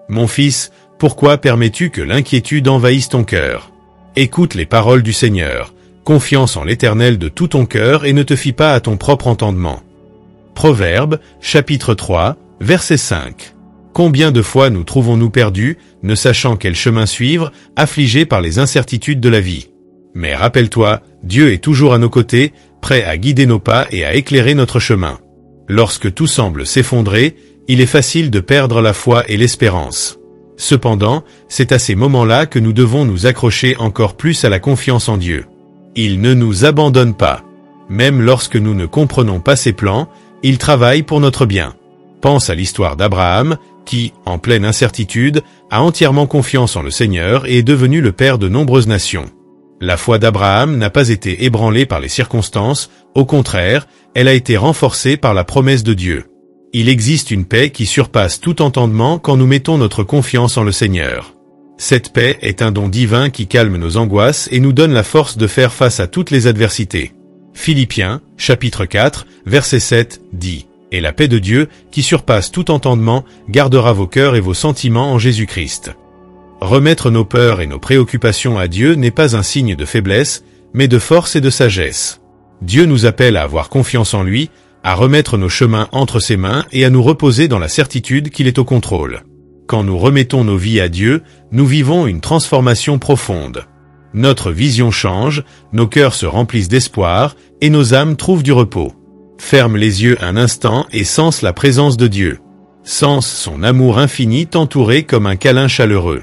Mon fils, pourquoi permets-tu que l'inquiétude envahisse ton cœur? Écoute les paroles du Seigneur. Confiance en l'Éternel de tout ton cœur et ne te fie pas à ton propre entendement. Proverbes, chapitre 3, verset 5. Combien de fois nous trouvons-nous perdus, ne sachant quel chemin suivre, affligés par les incertitudes de la vie? Mais rappelle-toi, Dieu est toujours à nos côtés, prêt à guider nos pas et à éclairer notre chemin. Lorsque tout semble s'effondrer, il est facile de perdre la foi et l'espérance. Cependant, c'est à ces moments-là que nous devons nous accrocher encore plus à la confiance en Dieu. Il ne nous abandonne pas. Même lorsque nous ne comprenons pas ses plans, il travaille pour notre bien. Pense à l'histoire d'Abraham, qui, en pleine incertitude, a entièrement confiance en le Seigneur et est devenu le père de nombreuses nations. La foi d'Abraham n'a pas été ébranlée par les circonstances, au contraire, elle a été renforcée par la promesse de Dieu. Il existe une paix qui surpasse tout entendement quand nous mettons notre confiance en le Seigneur. Cette paix est un don divin qui calme nos angoisses et nous donne la force de faire face à toutes les adversités. Philippiens, chapitre 4, verset 7, dit « Et la paix de Dieu, qui surpasse tout entendement, gardera vos cœurs et vos sentiments en Jésus-Christ. » Remettre nos peurs et nos préoccupations à Dieu n'est pas un signe de faiblesse, mais de force et de sagesse. Dieu nous appelle à avoir confiance en lui, à remettre nos chemins entre ses mains et à nous reposer dans la certitude qu'il est au contrôle. Quand nous remettons nos vies à Dieu, nous vivons une transformation profonde. Notre vision change, nos cœurs se remplissent d'espoir et nos âmes trouvent du repos. Ferme les yeux un instant et sens la présence de Dieu. Sens son amour infini t'entourer comme un câlin chaleureux.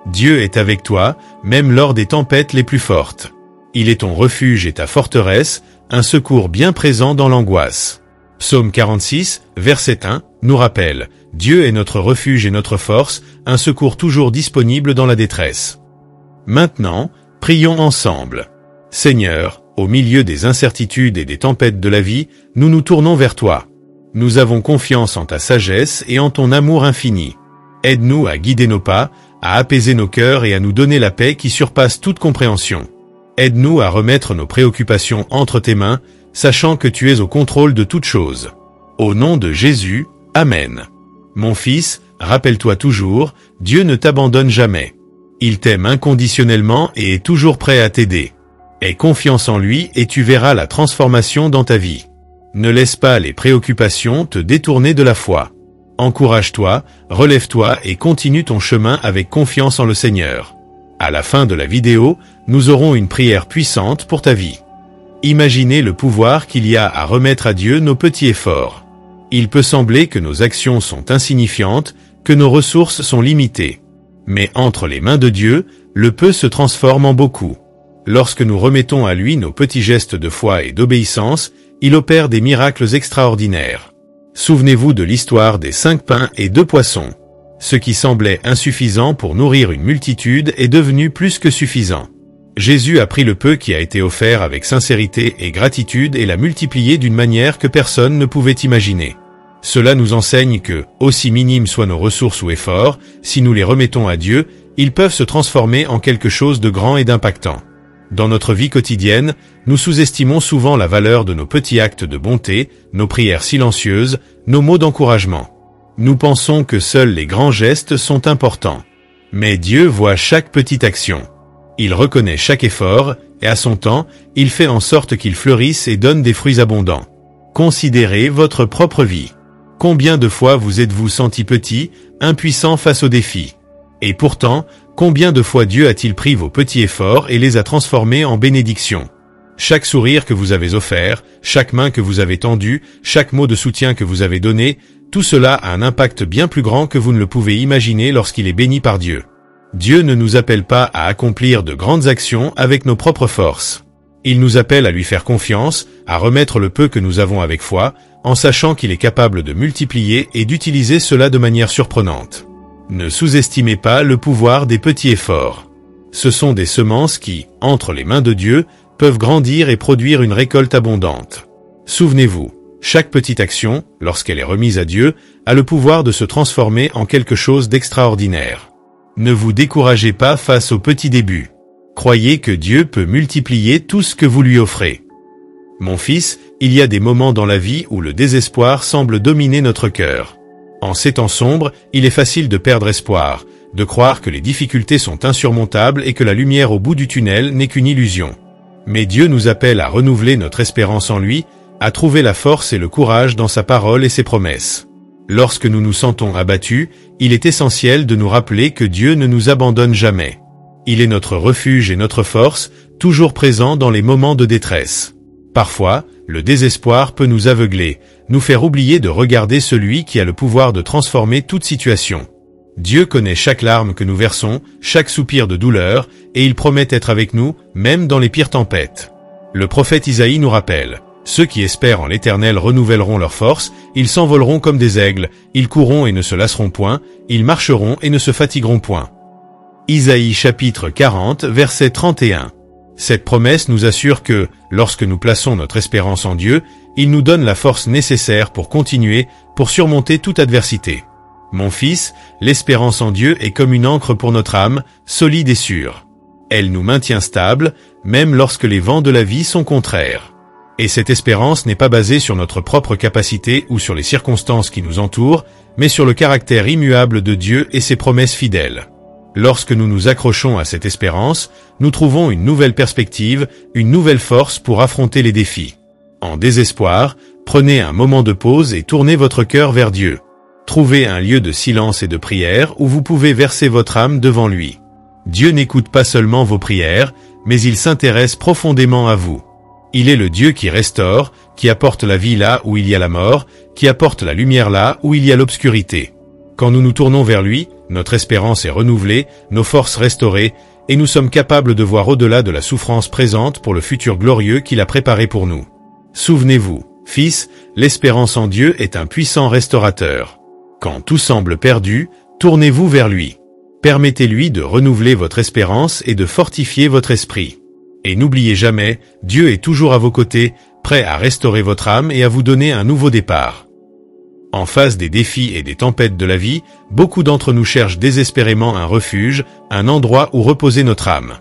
Dieu est avec toi, même lors des tempêtes les plus fortes. Il est ton refuge et ta forteresse, un secours bien présent dans l'angoisse. Psaume 46, verset 1, nous rappelle « Dieu est notre refuge et notre force, un secours toujours disponible dans la détresse. » Maintenant, prions ensemble. Seigneur, au milieu des incertitudes et des tempêtes de la vie, nous nous tournons vers toi. Nous avons confiance en ta sagesse et en ton amour infini. Aide-nous à guider nos pas, à apaiser nos cœurs et à nous donner la paix qui surpasse toute compréhension. Aide-nous à remettre nos préoccupations entre tes mains, sachant que tu es au contrôle de toutes choses. Au nom de Jésus, Amen. Mon fils, rappelle-toi toujours, Dieu ne t'abandonne jamais. Il t'aime inconditionnellement et est toujours prêt à t'aider. Aie confiance en lui et tu verras la transformation dans ta vie. Ne laisse pas les préoccupations te détourner de la foi. Encourage-toi, relève-toi et continue ton chemin avec confiance en le Seigneur. À la fin de la vidéo, nous aurons une prière puissante pour ta vie. Imaginez le pouvoir qu'il y a à remettre à Dieu nos petits efforts. Il peut sembler que nos actions sont insignifiantes, que nos ressources sont limitées. Mais entre les mains de Dieu, le peu se transforme en beaucoup. Lorsque nous remettons à lui nos petits gestes de foi et d'obéissance, il opère des miracles extraordinaires. Souvenez-vous de l'histoire des 5 pains et 2 poissons. Ce qui semblait insuffisant pour nourrir une multitude est devenu plus que suffisant. Jésus a pris le peu qui a été offert avec sincérité et gratitude et l'a multiplié d'une manière que personne ne pouvait imaginer. Cela nous enseigne que, aussi minimes soient nos ressources ou efforts, si nous les remettons à Dieu, ils peuvent se transformer en quelque chose de grand et d'impactant. Dans notre vie quotidienne, nous sous-estimons souvent la valeur de nos petits actes de bonté, nos prières silencieuses, nos mots d'encouragement. Nous pensons que seuls les grands gestes sont importants. Mais Dieu voit chaque petite action. Il reconnaît chaque effort, et à son temps, il fait en sorte qu'il fleurisse et donne des fruits abondants. Considérez votre propre vie. Combien de fois vous êtes-vous senti petit, impuissant face aux défis? Et pourtant, combien de fois Dieu a-t-il pris vos petits efforts et les a transformés en bénédictions? Chaque sourire que vous avez offert, chaque main que vous avez tendue, chaque mot de soutien que vous avez donné, tout cela a un impact bien plus grand que vous ne le pouvez imaginer lorsqu'il est béni par Dieu. Dieu ne nous appelle pas à accomplir de grandes actions avec nos propres forces. Il nous appelle à lui faire confiance, à remettre le peu que nous avons avec foi, en sachant qu'il est capable de multiplier et d'utiliser cela de manière surprenante. Ne sous-estimez pas le pouvoir des petits efforts. Ce sont des semences qui, entre les mains de Dieu, peuvent grandir et produire une récolte abondante. Souvenez-vous, chaque petite action, lorsqu'elle est remise à Dieu, a le pouvoir de se transformer en quelque chose d'extraordinaire. Ne vous découragez pas face aux petits débuts. Croyez que Dieu peut multiplier tout ce que vous lui offrez. Mon fils, il y a des moments dans la vie où le désespoir semble dominer notre cœur. En ces temps sombres, il est facile de perdre espoir, de croire que les difficultés sont insurmontables et que la lumière au bout du tunnel n'est qu'une illusion. Mais Dieu nous appelle à renouveler notre espérance en lui, à trouver la force et le courage dans sa parole et ses promesses. Lorsque nous nous sentons abattus, il est essentiel de nous rappeler que Dieu ne nous abandonne jamais. Il est notre refuge et notre force, toujours présent dans les moments de détresse. Parfois, le désespoir peut nous aveugler, nous faire oublier de regarder celui qui a le pouvoir de transformer toute situation. Dieu connaît chaque larme que nous versons, chaque soupir de douleur, et il promet être avec nous, même dans les pires tempêtes. Le prophète Isaïe nous rappelle: ceux qui espèrent en l'Éternel renouvelleront leur force, ils s'envoleront comme des aigles, ils courront et ne se lasseront point, ils marcheront et ne se fatigueront point. Isaïe chapitre 40, verset 31. Cette promesse nous assure que, lorsque nous plaçons notre espérance en Dieu, il nous donne la force nécessaire pour continuer, pour surmonter toute adversité. Mon fils, l'espérance en Dieu est comme une ancre pour notre âme, solide et sûre. Elle nous maintient stables, même lorsque les vents de la vie sont contraires. Et cette espérance n'est pas basée sur notre propre capacité ou sur les circonstances qui nous entourent, mais sur le caractère immuable de Dieu et ses promesses fidèles. Lorsque nous nous accrochons à cette espérance, nous trouvons une nouvelle perspective, une nouvelle force pour affronter les défis. En désespoir, prenez un moment de pause et tournez votre cœur vers Dieu. Trouvez un lieu de silence et de prière où vous pouvez verser votre âme devant lui. Dieu n'écoute pas seulement vos prières, mais il s'intéresse profondément à vous. Il est le Dieu qui restaure, qui apporte la vie là où il y a la mort, qui apporte la lumière là où il y a l'obscurité. Quand nous nous tournons vers lui, notre espérance est renouvelée, nos forces restaurées, et nous sommes capables de voir au-delà de la souffrance présente pour le futur glorieux qu'il a préparé pour nous. Souvenez-vous, fils, l'espérance en Dieu est un puissant restaurateur. Quand tout semble perdu, tournez-vous vers lui. Permettez-lui de renouveler votre espérance et de fortifier votre esprit. Et n'oubliez jamais, Dieu est toujours à vos côtés, prêt à restaurer votre âme et à vous donner un nouveau départ. En face des défis et des tempêtes de la vie, beaucoup d'entre nous cherchent désespérément un refuge, un endroit où reposer notre âme.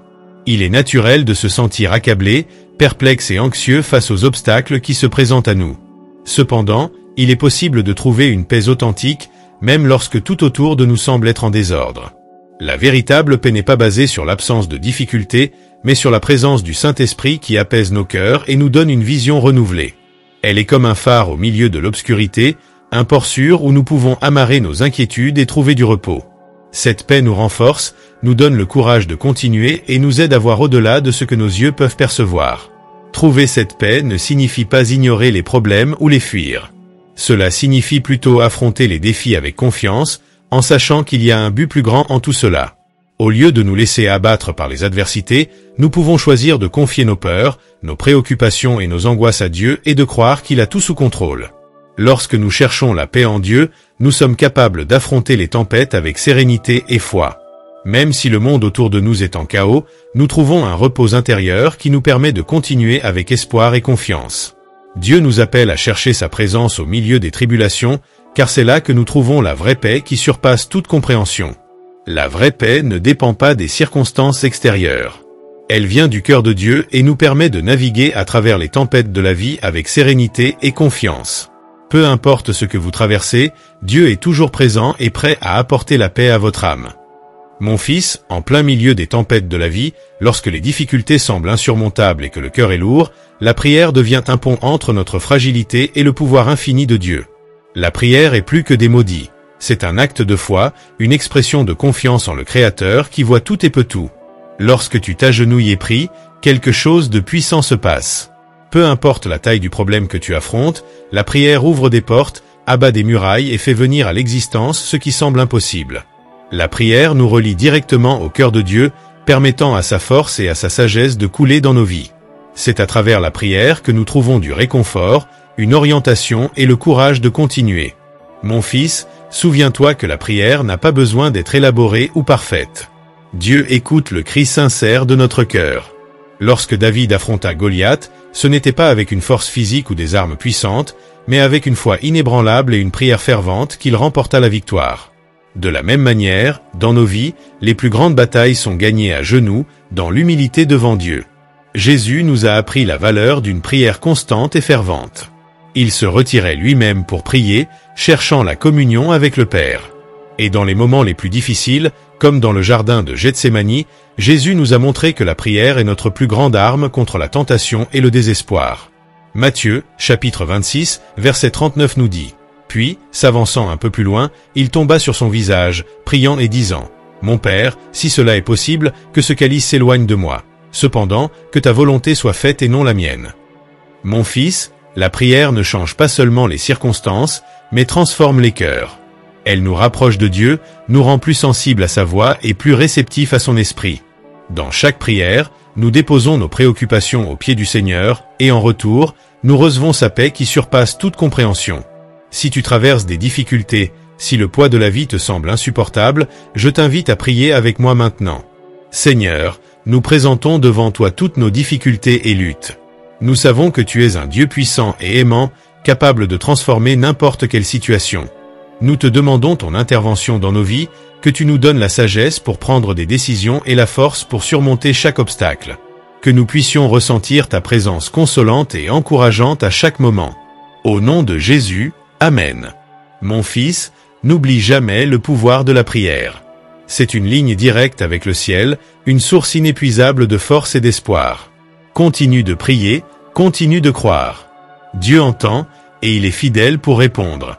Il est naturel de se sentir accablé, perplexe et anxieux face aux obstacles qui se présentent à nous. Cependant, il est possible de trouver une paix authentique, même lorsque tout autour de nous semble être en désordre. La véritable paix n'est pas basée sur l'absence de difficultés, mais sur la présence du Saint-Esprit qui apaise nos cœurs et nous donne une vision renouvelée. Elle est comme un phare au milieu de l'obscurité, un port sûr où nous pouvons amarrer nos inquiétudes et trouver du repos. Cette paix nous renforce, nous donne le courage de continuer et nous aide à voir au-delà de ce que nos yeux peuvent percevoir. Trouver cette paix ne signifie pas ignorer les problèmes ou les fuir. Cela signifie plutôt affronter les défis avec confiance, en sachant qu'il y a un but plus grand en tout cela. Au lieu de nous laisser abattre par les adversités, nous pouvons choisir de confier nos peurs, nos préoccupations et nos angoisses à Dieu et de croire qu'il a tout sous contrôle. Lorsque nous cherchons la paix en Dieu, nous sommes capables d'affronter les tempêtes avec sérénité et foi. Même si le monde autour de nous est en chaos, nous trouvons un repos intérieur qui nous permet de continuer avec espoir et confiance. Dieu nous appelle à chercher sa présence au milieu des tribulations, car c'est là que nous trouvons la vraie paix qui surpasse toute compréhension. La vraie paix ne dépend pas des circonstances extérieures. Elle vient du cœur de Dieu et nous permet de naviguer à travers les tempêtes de la vie avec sérénité et confiance. Peu importe ce que vous traversez, Dieu est toujours présent et prêt à apporter la paix à votre âme. Mon fils, en plein milieu des tempêtes de la vie, lorsque les difficultés semblent insurmontables et que le cœur est lourd, la prière devient un pont entre notre fragilité et le pouvoir infini de Dieu. La prière est plus que des mots dits. C'est un acte de foi, une expression de confiance en le Créateur qui voit tout et peut tout. Lorsque tu t'agenouilles et pries, quelque chose de puissant se passe. Peu importe la taille du problème que tu affrontes, la prière ouvre des portes, abat des murailles et fait venir à l'existence ce qui semble impossible. La prière nous relie directement au cœur de Dieu, permettant à sa force et à sa sagesse de couler dans nos vies. C'est à travers la prière que nous trouvons du réconfort, une orientation et le courage de continuer. Mon fils, souviens-toi que la prière n'a pas besoin d'être élaborée ou parfaite. Dieu écoute le cri sincère de notre cœur. Lorsque David affronta Goliath, ce n'était pas avec une force physique ou des armes puissantes, mais avec une foi inébranlable et une prière fervente qu'il remporta la victoire. De la même manière, dans nos vies, les plus grandes batailles sont gagnées à genoux, dans l'humilité devant Dieu. Jésus nous a appris la valeur d'une prière constante et fervente. Il se retirait lui-même pour prier, cherchant la communion avec le Père. Et dans les moments les plus difficiles, comme dans le jardin de Gethsémani, Jésus nous a montré que la prière est notre plus grande arme contre la tentation et le désespoir. Matthieu, chapitre 26, verset 39 nous dit: Puis, s'avançant un peu plus loin, il tomba sur son visage, priant et disant: Mon Père, si cela est possible, que ce calice s'éloigne de moi. Cependant, que ta volonté soit faite et non la mienne. Mon fils, la prière ne change pas seulement les circonstances, mais transforme les cœurs. Elle nous rapproche de Dieu, nous rend plus sensibles à sa voix et plus réceptifs à son esprit. Dans chaque prière, nous déposons nos préoccupations aux pieds du Seigneur, et en retour, nous recevons sa paix qui surpasse toute compréhension. Si tu traverses des difficultés, si le poids de la vie te semble insupportable, je t'invite à prier avec moi maintenant. Seigneur, nous présentons devant toi toutes nos difficultés et luttes. Nous savons que tu es un Dieu puissant et aimant, capable de transformer n'importe quelle situation. Nous te demandons ton intervention dans nos vies, que tu nous donnes la sagesse pour prendre des décisions et la force pour surmonter chaque obstacle. Que nous puissions ressentir ta présence consolante et encourageante à chaque moment. Au nom de Jésus, Amen. Mon fils, n'oublie jamais le pouvoir de la prière. C'est une ligne directe avec le ciel, une source inépuisable de force et d'espoir. Continue de prier, continue de croire. Dieu entend, et il est fidèle pour répondre.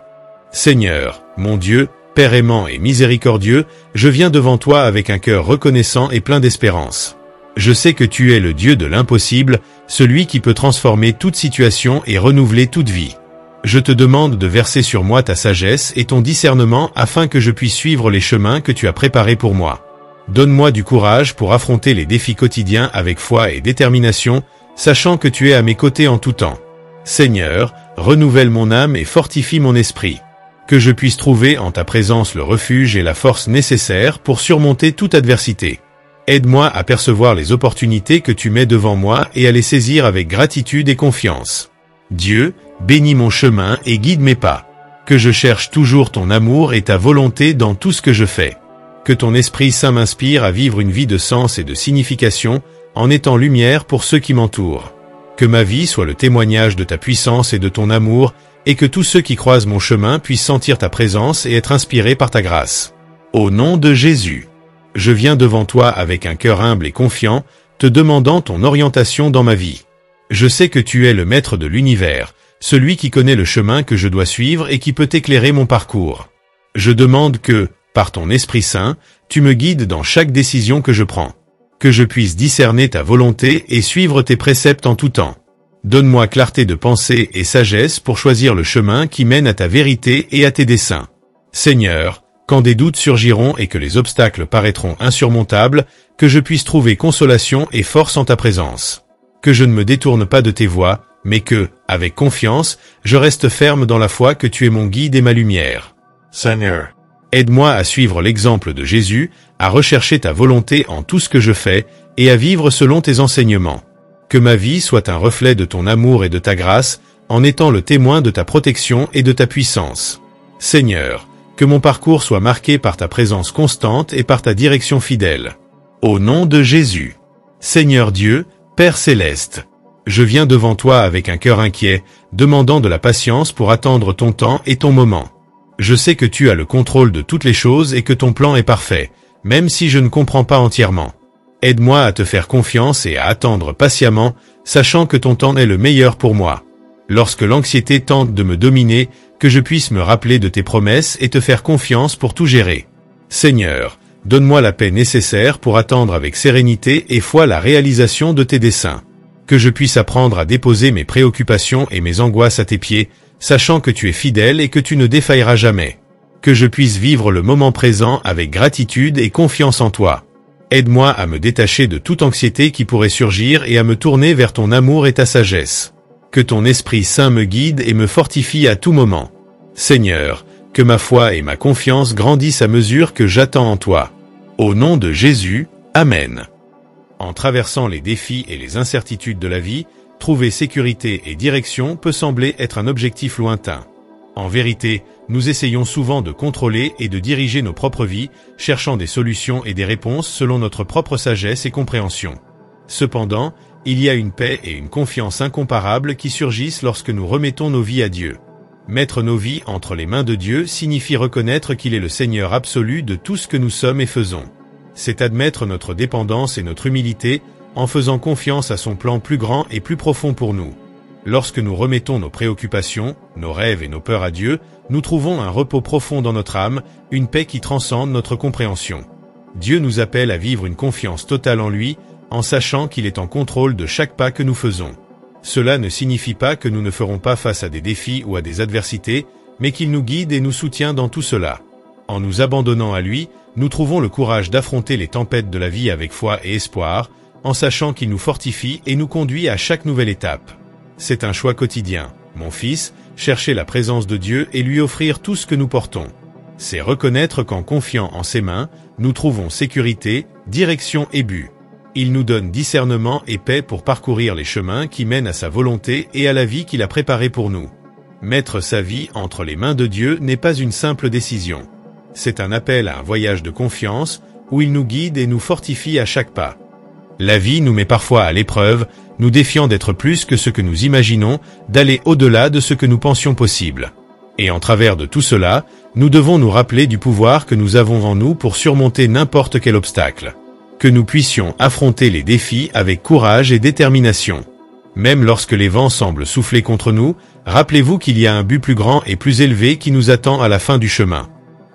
Seigneur, mon Dieu, Père aimant et miséricordieux, je viens devant toi avec un cœur reconnaissant et plein d'espérance. Je sais que tu es le Dieu de l'impossible, celui qui peut transformer toute situation et renouveler toute vie. Je te demande de verser sur moi ta sagesse et ton discernement afin que je puisse suivre les chemins que tu as préparés pour moi. Donne-moi du courage pour affronter les défis quotidiens avec foi et détermination, sachant que tu es à mes côtés en tout temps. Seigneur, renouvelle mon âme et fortifie mon esprit. Que je puisse trouver en ta présence le refuge et la force nécessaires pour surmonter toute adversité. Aide-moi à percevoir les opportunités que tu mets devant moi et à les saisir avec gratitude et confiance. Dieu, bénis mon chemin et guide mes pas. Que je cherche toujours ton amour et ta volonté dans tout ce que je fais. Que ton Esprit Saint m'inspire à vivre une vie de sens et de signification, en étant lumière pour ceux qui m'entourent. Que ma vie soit le témoignage de ta puissance et de ton amour, et que tous ceux qui croisent mon chemin puissent sentir ta présence et être inspirés par ta grâce. Au nom de Jésus. Je viens devant toi avec un cœur humble et confiant, te demandant ton orientation dans ma vie. Je sais que tu es le maître de l'univers, celui qui connaît le chemin que je dois suivre et qui peut éclairer mon parcours. Je demande que, par ton Esprit Saint, tu me guides dans chaque décision que je prends. Que je puisse discerner ta volonté et suivre tes préceptes en tout temps. Donne-moi clarté de pensée et sagesse pour choisir le chemin qui mène à ta vérité et à tes desseins. Seigneur, quand des doutes surgiront et que les obstacles paraîtront insurmontables, que je puisse trouver consolation et force en ta présence. Que je ne me détourne pas de tes voies, mais que, avec confiance, je reste ferme dans la foi que tu es mon guide et ma lumière. Seigneur, aide-moi à suivre l'exemple de Jésus, à rechercher ta volonté en tout ce que je fais, et à vivre selon tes enseignements. Que ma vie soit un reflet de ton amour et de ta grâce, en étant le témoin de ta protection et de ta puissance. Seigneur, que mon parcours soit marqué par ta présence constante et par ta direction fidèle. Au nom de Jésus. Seigneur Dieu, Père céleste, je viens devant toi avec un cœur inquiet, demandant de la patience pour attendre ton temps et ton moment. Je sais que tu as le contrôle de toutes les choses et que ton plan est parfait, même si je ne comprends pas entièrement. Aide-moi à te faire confiance et à attendre patiemment, sachant que ton temps est le meilleur pour moi. Lorsque l'anxiété tente de me dominer, que je puisse me rappeler de tes promesses et te faire confiance pour tout gérer. Seigneur, donne-moi la paix nécessaire pour attendre avec sérénité et foi la réalisation de tes desseins. Que je puisse apprendre à déposer mes préoccupations et mes angoisses à tes pieds, sachant que tu es fidèle et que tu ne défailleras jamais. Que je puisse vivre le moment présent avec gratitude et confiance en toi. Aide-moi à me détacher de toute anxiété qui pourrait surgir et à me tourner vers ton amour et ta sagesse. Que ton Esprit Saint me guide et me fortifie à tout moment. Seigneur, que ma foi et ma confiance grandissent à mesure que j'attends en toi. Au nom de Jésus, Amen. En traversant les défis et les incertitudes de la vie, trouver sécurité et direction peut sembler être un objectif lointain. En vérité, nous essayons souvent de contrôler et de diriger nos propres vies, cherchant des solutions et des réponses selon notre propre sagesse et compréhension. Cependant, il y a une paix et une confiance incomparables qui surgissent lorsque nous remettons nos vies à Dieu. Mettre nos vies entre les mains de Dieu signifie reconnaître qu'il est le Seigneur absolu de tout ce que nous sommes et faisons. C'est admettre notre dépendance et notre humilité en faisant confiance à son plan plus grand et plus profond pour nous. Lorsque nous remettons nos préoccupations, nos rêves et nos peurs à Dieu, nous trouvons un repos profond dans notre âme, une paix qui transcende notre compréhension. Dieu nous appelle à vivre une confiance totale en lui, en sachant qu'il est en contrôle de chaque pas que nous faisons. Cela ne signifie pas que nous ne ferons pas face à des défis ou à des adversités, mais qu'il nous guide et nous soutient dans tout cela. En nous abandonnant à lui, nous trouvons le courage d'affronter les tempêtes de la vie avec foi et espoir, en sachant qu'il nous fortifie et nous conduit à chaque nouvelle étape. C'est un choix quotidien, mon fils, chercher la présence de Dieu et lui offrir tout ce que nous portons. C'est reconnaître qu'en confiant en ses mains, nous trouvons sécurité, direction et but. Il nous donne discernement et paix pour parcourir les chemins qui mènent à sa volonté et à la vie qu'il a préparée pour nous. Mettre sa vie entre les mains de Dieu n'est pas une simple décision. C'est un appel à un voyage de confiance où il nous guide et nous fortifie à chaque pas. La vie nous met parfois à l'épreuve, nous défiant d'être plus que ce que nous imaginons, d'aller au-delà de ce que nous pensions possible. Et en travers de tout cela, nous devons nous rappeler du pouvoir que nous avons en nous pour surmonter n'importe quel obstacle. Que nous puissions affronter les défis avec courage et détermination. Même lorsque les vents semblent souffler contre nous, rappelez-vous qu'il y a un but plus grand et plus élevé qui nous attend à la fin du chemin.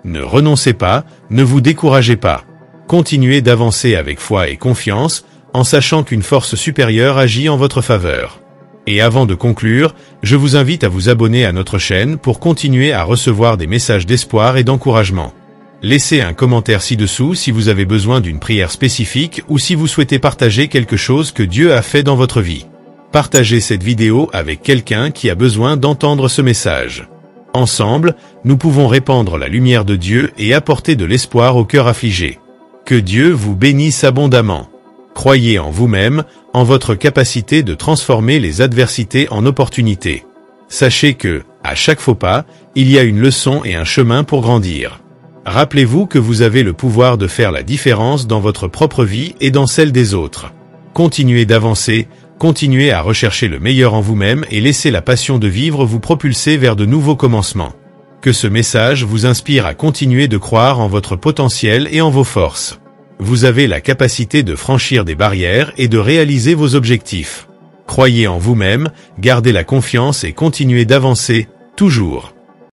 Ne renoncez pas, ne vous découragez pas. Continuez d'avancer avec foi et confiance, en sachant qu'une force supérieure agit en votre faveur. Et avant de conclure, je vous invite à vous abonner à notre chaîne pour continuer à recevoir des messages d'espoir et d'encouragement. Laissez un commentaire ci-dessous si vous avez besoin d'une prière spécifique ou si vous souhaitez partager quelque chose que Dieu a fait dans votre vie. Partagez cette vidéo avec quelqu'un qui a besoin d'entendre ce message. Ensemble, nous pouvons répandre la lumière de Dieu et apporter de l'espoir au cœur affligé. Que Dieu vous bénisse abondamment. Croyez en vous-même, en votre capacité de transformer les adversités en opportunités. Sachez que, à chaque faux pas, il y a une leçon et un chemin pour grandir. Rappelez-vous que vous avez le pouvoir de faire la différence dans votre propre vie et dans celle des autres. Continuez d'avancer, continuez à rechercher le meilleur en vous-même et laissez la passion de vivre vous propulser vers de nouveaux commencements. Que ce message vous inspire à continuer de croire en votre potentiel et en vos forces. Vous avez la capacité de franchir des barrières et de réaliser vos objectifs. Croyez en vous-même, gardez la confiance et continuez d'avancer, toujours.